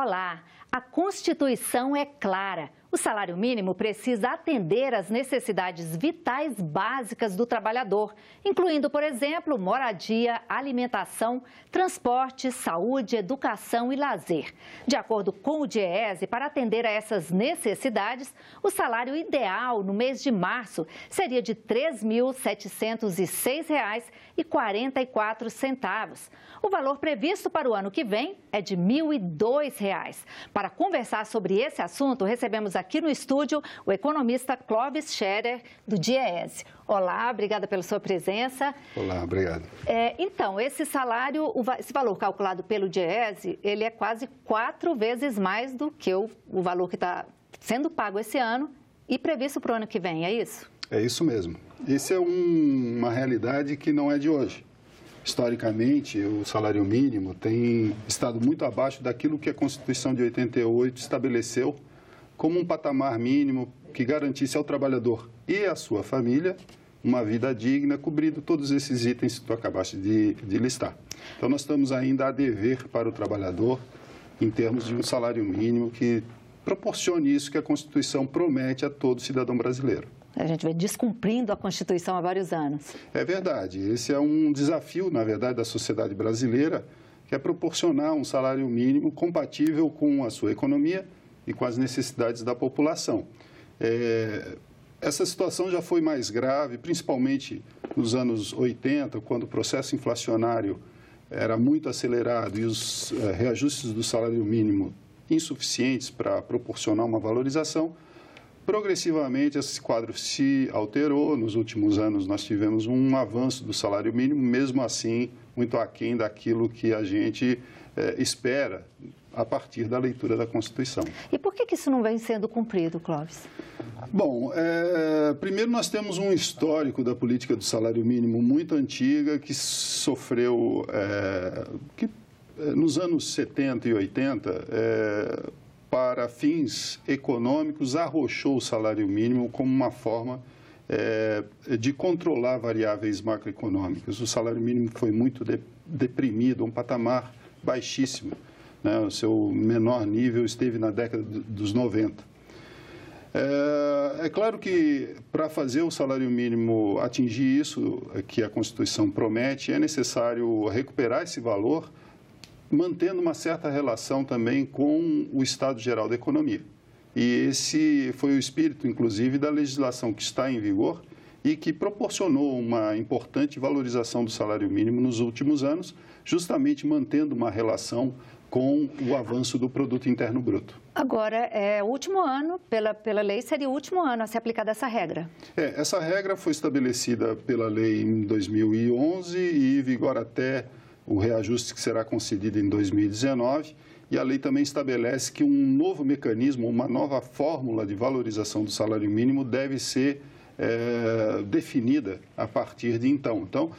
Olá! A Constituição é clara. O salário mínimo precisa atender às necessidades vitais básicas do trabalhador, incluindo, por exemplo, moradia, alimentação, transporte, saúde, educação e lazer. De acordo com o DIEESE, para atender a essas necessidades, o salário ideal no mês de março seria de R$ 3.706,44. O valor previsto para o ano que vem é de R$ 1.002. Para conversar sobre esse assunto, recebemos aqui no estúdio o economista Clóvis Scherer, do DIEESE. Olá, obrigada pela sua presença. Olá, obrigado. Então, esse salário, esse valor calculado pelo DIEESE, ele é quase 4 vezes mais do que o valor que está sendo pago esse ano e previsto para o ano que vem, é isso? É isso mesmo. Essa é uma realidade que não é de hoje. Historicamente, o salário mínimo tem estado muito abaixo daquilo que a Constituição de 88 estabeleceu como um patamar mínimo que garantisse ao trabalhador e à sua família uma vida digna, cobrindo todos esses itens que tu acabaste de listar. Então, nós estamos ainda a dever para o trabalhador em termos de um salário mínimo que proporcione isso que a Constituição promete a todo cidadão brasileiro. A gente vem descumprindo a Constituição há vários anos. É verdade. Esse é um desafio, na verdade, da sociedade brasileira, que é proporcionar um salário mínimo compatível com a sua economia e com as necessidades da população. Essa situação já foi mais grave, principalmente nos anos 80, quando o processo inflacionário era muito acelerado e os reajustes do salário mínimo insuficientes para proporcionar uma valorização. Progressivamente, esse quadro se alterou. Nos últimos anos, nós tivemos um avanço do salário mínimo, mesmo assim, muito aquém daquilo que a gente espera a partir da leitura da Constituição. E por que isso não vem sendo cumprido, Clóvis? Bom, primeiro nós temos um histórico da política do salário mínimo muito antiga, que sofreu, nos anos 70 e 80, para fins econômicos, arrochou o salário mínimo como uma forma de controlar variáveis macroeconômicas. O salário mínimo foi muito deprimido, um patamar baixíssimo, né? O seu menor nível esteve na década dos 90. É claro que, para fazer o salário mínimo atingir isso que a Constituição promete, é necessário recuperar esse valor, mantendo uma certa relação também com o estado geral da economia. E esse foi o espírito, inclusive, da legislação que está em vigor e que proporcionou uma importante valorização do salário mínimo nos últimos anos, justamente mantendo uma relação com o avanço do produto interno bruto. Agora, o último ano, pela lei, seria o último ano a ser aplicada essa regra. Essa regra foi estabelecida pela lei em 2011 e vigora até o reajuste que será concedido em 2019, e a lei também estabelece que um novo mecanismo, uma nova fórmula de valorização do salário mínimo deve ser definida a partir de então. Então,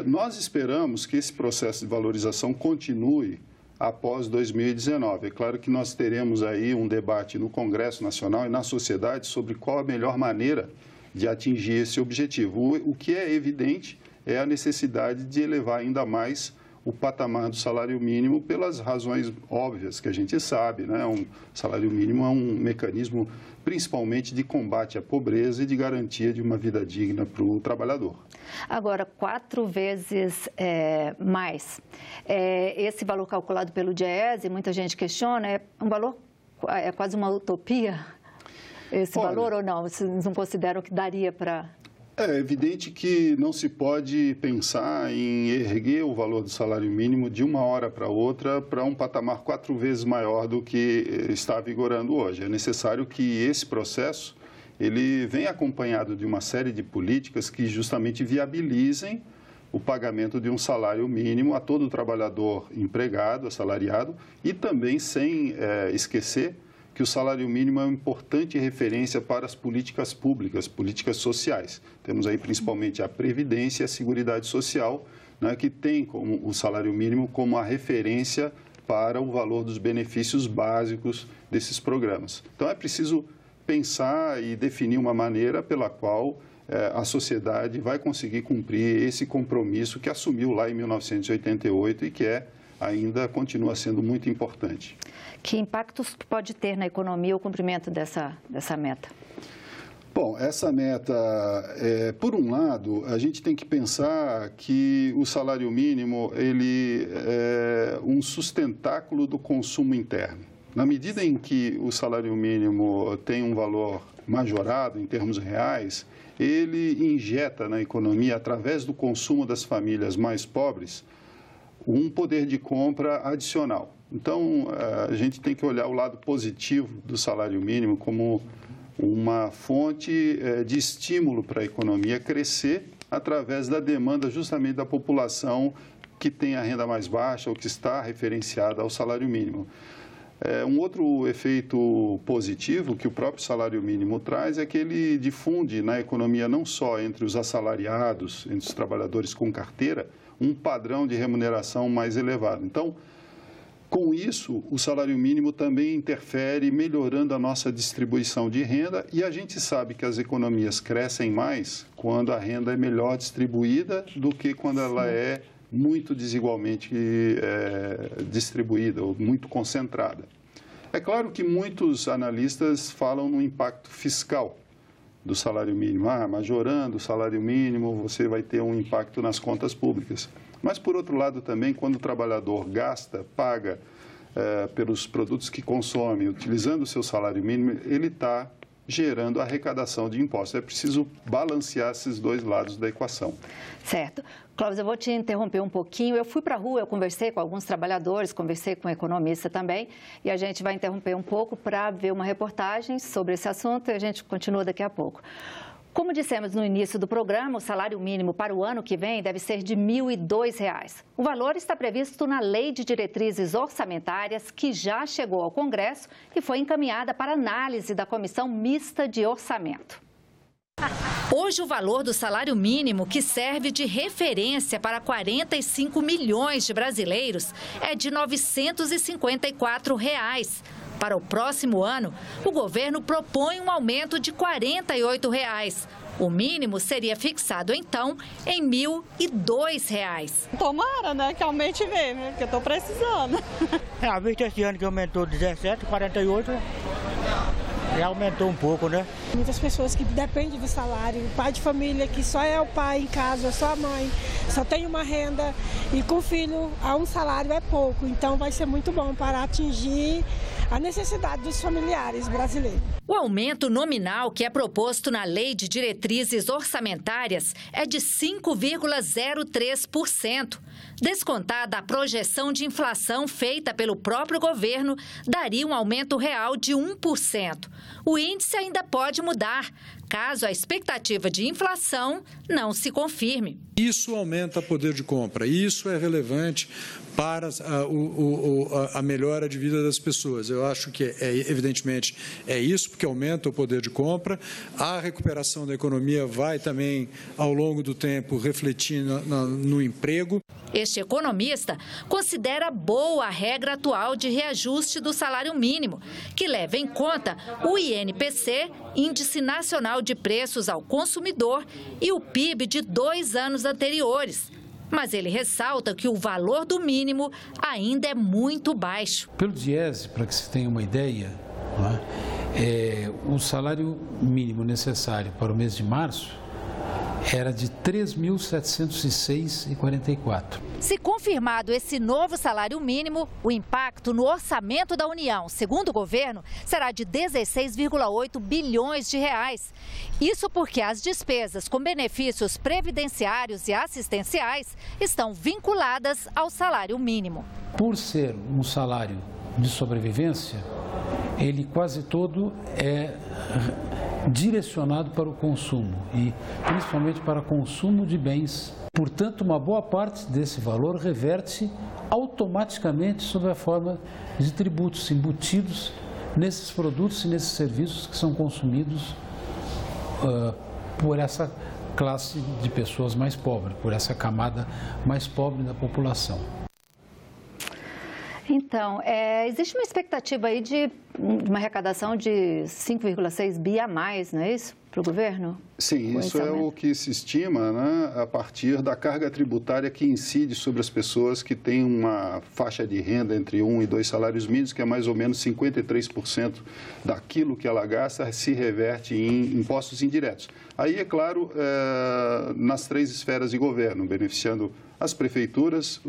nós esperamos que esse processo de valorização continue após 2019. É claro que nós teremos aí um debate no Congresso Nacional e na sociedade sobre qual a melhor maneira de atingir esse objetivo. O que é evidente é a necessidade de elevar ainda mais o patamar do salário mínimo pelas razões óbvias que a gente sabe, né? O salário mínimo é um mecanismo principalmente de combate à pobreza e de garantia de uma vida digna para o trabalhador. Agora, 4 vezes mais. Esse valor calculado pelo DIEESE, muita gente questiona, é um valor, é quase uma utopia esse valor ou não? Vocês não consideram que daria para... É evidente que não se pode pensar em erguer o valor do salário mínimo de uma hora para outra para um patamar 4 vezes maior do que está vigorando hoje. É necessário que esse processo ele venha acompanhado de uma série de políticas que justamente viabilizem o pagamento de um salário mínimo a todo trabalhador empregado, assalariado, e também sem esquecer que o salário mínimo é uma importante referência para as políticas públicas, políticas sociais. Temos aí principalmente a Previdência e a Seguridade Social, né, que tem como o salário mínimo como a referência para o valor dos benefícios básicos desses programas. Então, é preciso pensar e definir uma maneira pela qual a sociedade vai conseguir cumprir esse compromisso que assumiu lá em 1988 e que é ainda continua sendo muito importante. Que impactos pode ter na economia o cumprimento dessa meta? Bom, essa meta, por um lado, a gente tem que pensar que o salário mínimo ele é um sustentáculo do consumo interno. Na medida em que o salário mínimo tem um valor majorado em termos reais, ele injeta na economia, através do consumo das famílias mais pobres, um poder de compra adicional. Então, a gente tem que olhar o lado positivo do salário mínimo como uma fonte de estímulo para a economia crescer através da demanda justamente da população que tem a renda mais baixa ou que está referenciada ao salário mínimo. Um outro efeito positivo que o próprio salário mínimo traz é que ele difunde na economia não só entre os assalariados, entre os trabalhadores com carteira, um padrão de remuneração mais elevado. Então, com isso, o salário mínimo também interfere melhorando a nossa distribuição de renda e a gente sabe que as economias crescem mais quando a renda é melhor distribuída do que quando ela é muito desigualmente distribuída ou muito concentrada. É claro que muitos analistas falam no impacto fiscal do salário mínimo. Majorando o salário mínimo, você vai ter um impacto nas contas públicas. Mas, por outro lado, também, quando o trabalhador gasta, paga pelos produtos que consome, utilizando o seu salário mínimo, ele está gerando arrecadação de impostos. É preciso balancear esses dois lados da equação. Certo. Clóvis, eu vou te interromper um pouquinho. Eu fui para a rua, eu conversei com alguns trabalhadores, conversei com um economista também, e a gente vai interromper um pouco para ver uma reportagem sobre esse assunto e a gente continua daqui a pouco. Como dissemos no início do programa, o salário mínimo para o ano que vem deve ser de R$ 1.002. O valor está previsto na Lei de Diretrizes Orçamentárias, que já chegou ao Congresso e foi encaminhada para análise da Comissão Mista de Orçamento. Hoje, o valor do salário mínimo, que serve de referência para 45 milhões de brasileiros, é de R$ 954. Para o próximo ano, o governo propõe um aumento de R$ 48. O mínimo seria fixado, então, em R$ 1.002. Tomara, né, que aumente mesmo, porque eu estou precisando. A vista esse ano que aumentou 17, 48, já aumentou um pouco, né? Muitas pessoas que dependem do salário, o pai de família que só é o pai em casa, só a mãe, só tem uma renda e com filho a um salário é pouco. Então vai ser muito bom para atingir a necessidade dos familiares brasileiros. O aumento nominal que é proposto na Lei de Diretrizes Orçamentárias é de 5,03%. Descontada a projeção de inflação feita pelo próprio governo, daria um aumento real de 1%. O índice ainda pode mudar, caso a expectativa de inflação não se confirme. Isso aumenta o poder de compra, isso é relevante para a melhora de vida das pessoas. Eu acho que, evidentemente, é isso, porque aumenta o poder de compra. A recuperação da economia vai também, ao longo do tempo, refletir no emprego. Este economista considera boa a regra atual de reajuste do salário mínimo, que leva em conta o INPC, Índice Nacional de Preços ao Consumidor, e o PIB de 2 anos anteriores. Mas ele ressalta que o valor do mínimo ainda é muito baixo. Pelo Diese, para que se tenha uma ideia, o salário mínimo necessário para o mês de março era de R$ 3.706,44. Se confirmado esse novo salário mínimo, o impacto no orçamento da União, segundo o governo, será de 16,8 bilhões de reais. Isso porque as despesas com benefícios previdenciários e assistenciais estão vinculadas ao salário mínimo. Por ser um salário de sobrevivência, ele quase todo é direcionado para o consumo e principalmente para consumo de bens. Portanto, uma boa parte desse valor reverte automaticamente sob a forma de tributos embutidos nesses produtos e nesses serviços que são consumidos por essa classe de pessoas mais pobres, por essa camada mais pobre da população. Então, existe uma expectativa aí de uma arrecadação de 5,6 bi a mais, não é isso, para o governo? Sim, isso é o que se estima, né, a partir da carga tributária que incide sobre as pessoas que têm uma faixa de renda entre 1 e 2 salários mínimos, que é mais ou menos 53% daquilo que ela gasta se reverte em impostos indiretos. Aí, é claro, nas 3 esferas de governo, beneficiando as prefeituras,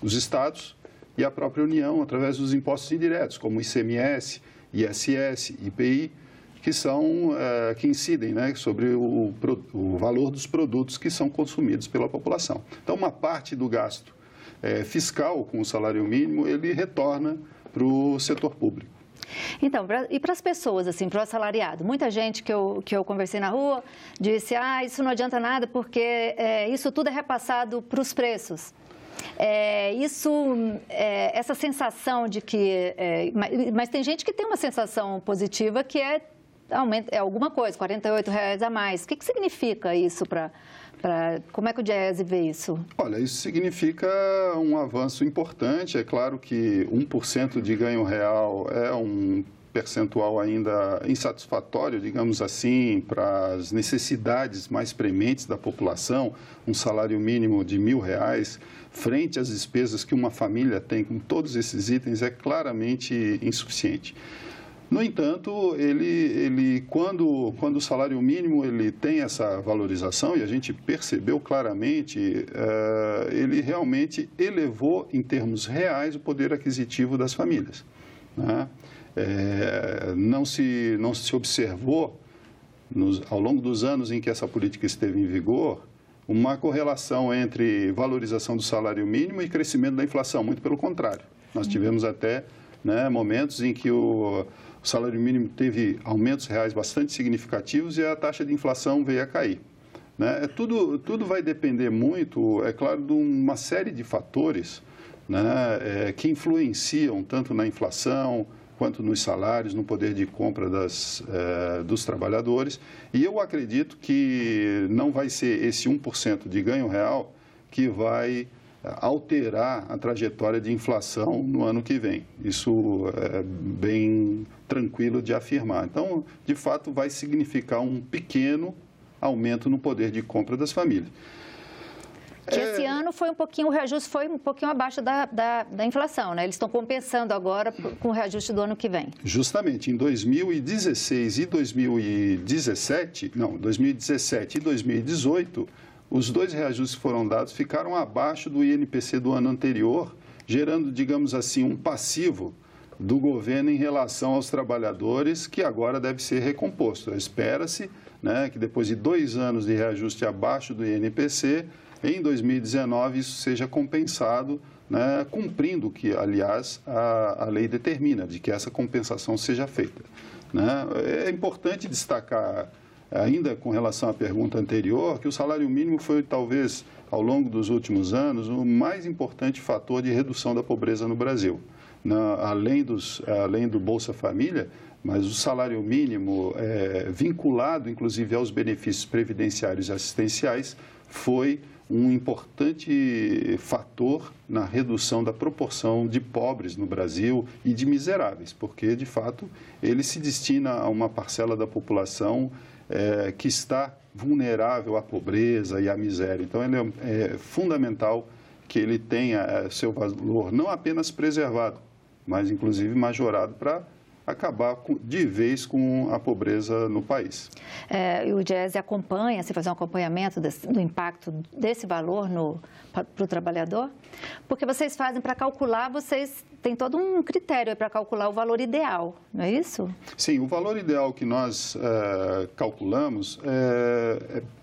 os estados e a própria União, através dos impostos indiretos, como ICMS, ISS, IPI, que incidem, né, sobre o valor dos produtos que são consumidos pela população. Então, uma parte do gasto fiscal com o salário mínimo, ele retorna para o setor público. Então, e para as pessoas, assim, para o assalariado, muita gente que eu conversei na rua disse, isso não adianta nada porque isso tudo é repassado para os preços. Essa sensação de que... mas tem gente que tem uma sensação positiva que é alguma coisa, R$ 48,00 a mais. O que significa isso como é que o Diese vê isso? Olha, isso significa um avanço importante. É claro que 1% de ganho real é um percentual ainda insatisfatório, digamos assim, para as necessidades mais prementes da população. Um salário mínimo de R$ 1.000 frente às despesas que uma família tem com todos esses itens é claramente insuficiente. No entanto, quando o salário mínimo ele tem essa valorização, e a gente percebeu claramente, ele realmente elevou em termos reais o poder aquisitivo das famílias, né? Não se observou, ao longo dos anos em que essa política esteve em vigor, uma correlação entre valorização do salário mínimo e crescimento da inflação, muito pelo contrário. Nós tivemos até, né, momentos em que o salário mínimo teve aumentos reais bastante significativos e a taxa de inflação veio a cair, né? Tudo vai depender muito, é claro, de uma série de fatores, né, que influenciam tanto na inflação quanto nos salários, no poder de compra dos trabalhadores. E eu acredito que não vai ser esse 1% de ganho real que vai alterar a trajetória de inflação no ano que vem. Isso é bem tranquilo de afirmar. Então, de fato, vai significar um pequeno aumento no poder de compra das famílias. Esse ano o reajuste foi um pouquinho abaixo da inflação, né? Eles estão compensando agora com o reajuste do ano que vem. Justamente, em 2016 e 2017 e 2018, os 2 reajustes que foram dados ficaram abaixo do INPC do ano anterior, gerando, digamos assim, um passivo do governo em relação aos trabalhadores, que agora deve ser recomposto. Espera-se, né, que depois de 2 anos de reajuste abaixo do INPC, em 2019 isso seja compensado, né, cumprindo o que, aliás, a lei determina, de que essa compensação seja feita, né? É importante destacar, ainda com relação à pergunta anterior, que o salário mínimo foi, talvez, ao longo dos últimos anos, o mais importante fator de redução da pobreza no Brasil. Além do Bolsa Família, mas o salário mínimo, vinculado, inclusive, aos benefícios previdenciários e assistenciais, foi um importante fator na redução da proporção de pobres no Brasil e de miseráveis, porque, de fato, ele se destina a uma parcela da população que está vulnerável à pobreza e à miséria. Então, ele é fundamental que ele tenha seu valor não apenas preservado, mas, inclusive, majorado para acabar de vez com a pobreza no país. E o Diese acompanha, se fazer um acompanhamento do impacto desse valor para o trabalhador? Porque vocês fazem para calcular, vocês têm todo um critério para calcular o valor ideal, não é isso? Sim, o valor ideal que nós calculamos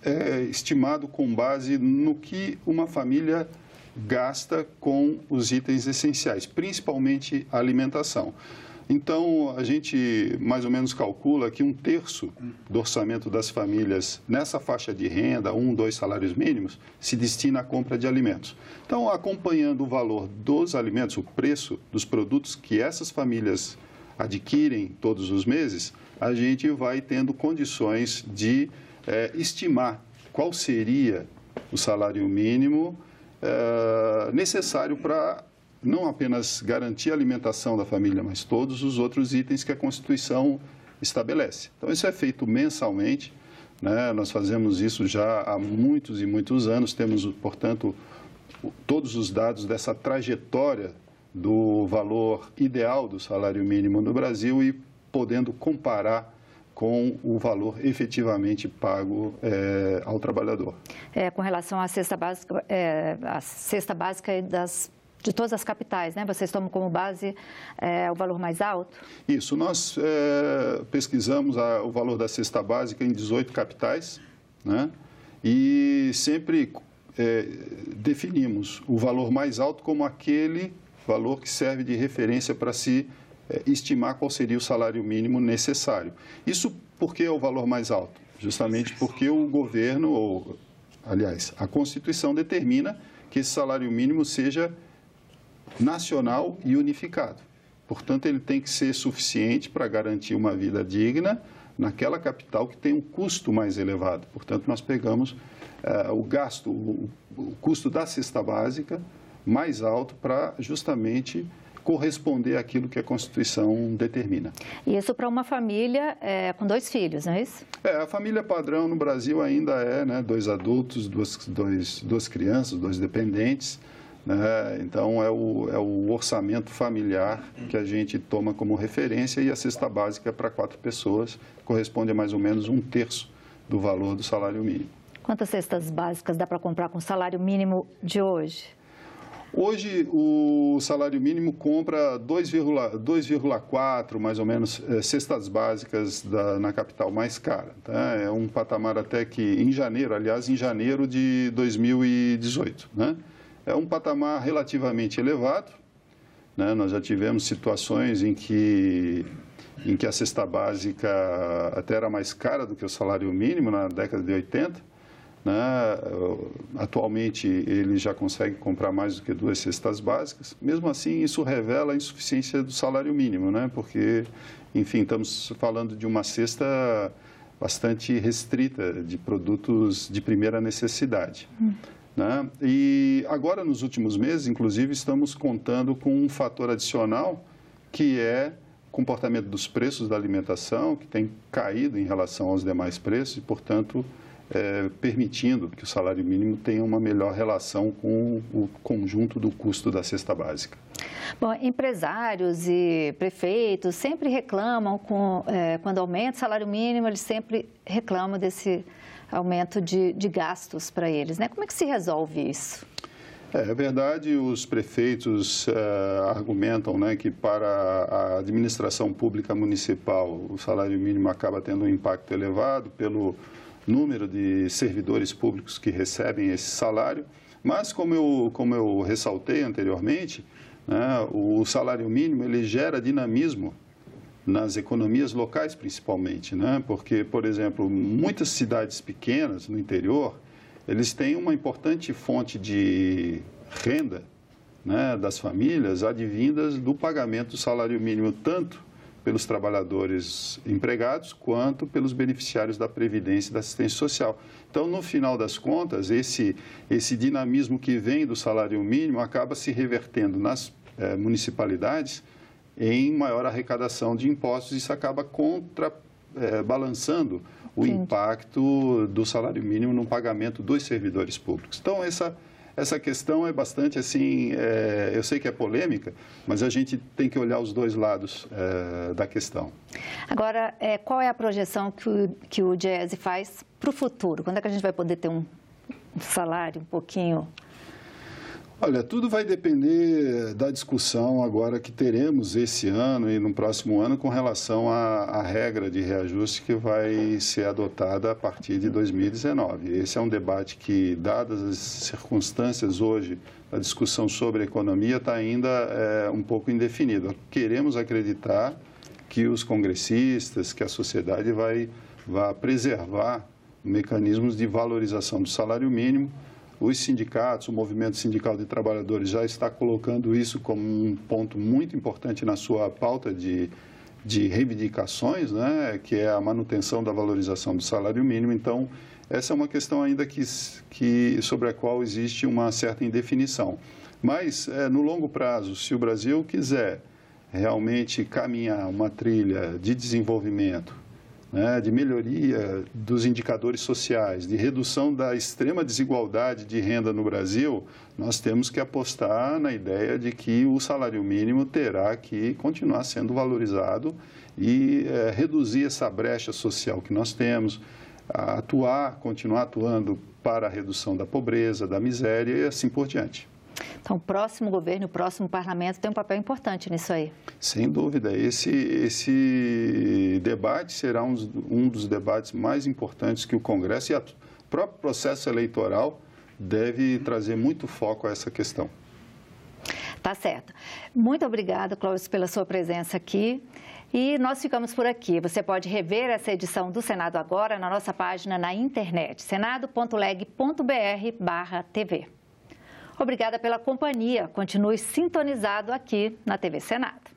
é estimado com base no que uma família gasta com os itens essenciais, principalmente a alimentação. Então, a gente mais ou menos calcula que 1/3 do orçamento das famílias nessa faixa de renda, 1, 2 salários mínimos, se destina à compra de alimentos. Então, acompanhando o valor dos alimentos, o preço dos produtos que essas famílias adquirem todos os meses, a gente vai tendo condições de estimar qual seria o salário mínimo necessário para não apenas garantir a alimentação da família, mas todos os outros itens que a Constituição estabelece. Então, isso é feito mensalmente, né? Nós fazemos isso já há muitos e muitos anos, temos, portanto, todos os dados dessa trajetória do valor ideal do salário mínimo no Brasil e podendo comparar com o valor efetivamente pago ao trabalhador. Com relação à cesta básica, de todas as capitais, né? Vocês tomam como base o valor mais alto? Isso, nós pesquisamos o valor da cesta básica em 18 capitais, né? E sempre definimos o valor mais alto como aquele valor que serve de referência para se estimar qual seria o salário mínimo necessário. Isso porque é o valor mais alto? Justamente porque o governo, aliás, a Constituição determina que esse salário mínimo seja nacional e unificado. Portanto, ele tem que ser suficiente para garantir uma vida digna naquela capital que tem um custo mais elevado. Portanto, nós pegamos o custo da cesta básica mais alto para justamente corresponder àquilo que a Constituição determina. E isso para uma família com 2 filhos, não é isso? A família padrão no Brasil ainda né, 2 adultos, duas crianças, 2 dependentes, né? Então, é o orçamento familiar que a gente toma como referência e a cesta básica para 4 pessoas corresponde a mais ou menos 1/3 do valor do salário mínimo. Quantas cestas básicas dá para comprar com o salário mínimo de hoje? Hoje, o salário mínimo compra 2,4, mais ou menos, cestas básicas na capital mais cara. Tá? É um patamar até que, em janeiro de 2018, né? É um patamar relativamente elevado, né? Nós já tivemos situações em que a cesta básica até era mais cara do que o salário mínimo na década de 80, né? Atualmente, ele já consegue comprar mais do que 2 cestas básicas. Mesmo assim, isso revela a insuficiência do salário mínimo, né? Porque, enfim, estamos falando de uma cesta bastante restrita de produtos de primeira necessidade. Né? E agora, nos últimos meses, inclusive, estamos contando com um fator adicional, que é o comportamento dos preços da alimentação, que tem caído em relação aos demais preços e, portanto, permitindo que o salário mínimo tenha uma melhor relação com o conjunto do custo da cesta básica. Bom, empresários e prefeitos sempre reclamam, quando aumenta o salário mínimo, eles sempre reclamam desse aumento de gastos para eles, né? Como é que se resolve isso? É verdade, os prefeitos argumentam, né, que para a administração pública municipal o salário mínimo acaba tendo um impacto elevado pelo número de servidores públicos que recebem esse salário, mas como eu ressaltei anteriormente, né, o salário mínimo ele gera dinamismo nas economias locais principalmente, né? Porque, por exemplo, muitas cidades pequenas no interior, eles têm uma importante fonte de renda, né, das famílias advindas do pagamento do salário mínimo, tanto pelos trabalhadores empregados quanto pelos beneficiários da Previdência e da Assistência Social. Então, no final das contas, esse dinamismo que vem do salário mínimo acaba se revertendo nas municipalidades em maior arrecadação de impostos. Isso acaba balançando o impacto do salário mínimo no pagamento dos servidores públicos. Então, essa questão é bastante assim, eu sei que é polêmica, mas a gente tem que olhar os 2 lados da questão. Agora, qual é a projeção que o Diese faz para o futuro? Quando é que a gente vai poder ter um salário um pouquinho... Olha, tudo vai depender da discussão agora que teremos esse ano e no próximo ano com relação à regra de reajuste que vai ser adotada a partir de 2019. Esse é um debate que, dadas as circunstâncias hoje, a discussão sobre a economia está ainda um pouco indefinida. Queremos acreditar que os congressistas, que a sociedade vai preservar mecanismos de valorização do salário mínimo. Os sindicatos, o movimento sindical de trabalhadores já está colocando isso como um ponto muito importante na sua pauta de reivindicações, né, que é a manutenção da valorização do salário mínimo. Então, essa é uma questão ainda sobre a qual existe uma certa indefinição. Mas, no longo prazo, se o Brasil quiser realmente caminhar uma trilha de desenvolvimento, né, de melhoria dos indicadores sociais, de redução da extrema desigualdade de renda no Brasil, nós temos que apostar na ideia de que o salário mínimo terá que continuar sendo valorizado e reduzir essa brecha social que nós temos, continuar atuando para a redução da pobreza, da miséria e assim por diante. Então, o próximo governo, o próximo parlamento tem um papel importante nisso aí. Sem dúvida. Esse debate será um dos debates mais importantes que o Congresso e o próprio processo eleitoral deve trazer muito foco a essa questão. Tá certo. Muito obrigada, Clóvis, pela sua presença aqui. E nós ficamos por aqui. Você pode rever essa edição do Senado Agora na nossa página na internet, senado.leg.br/TV. Obrigada pela companhia. Continue sintonizado aqui na TV Senado.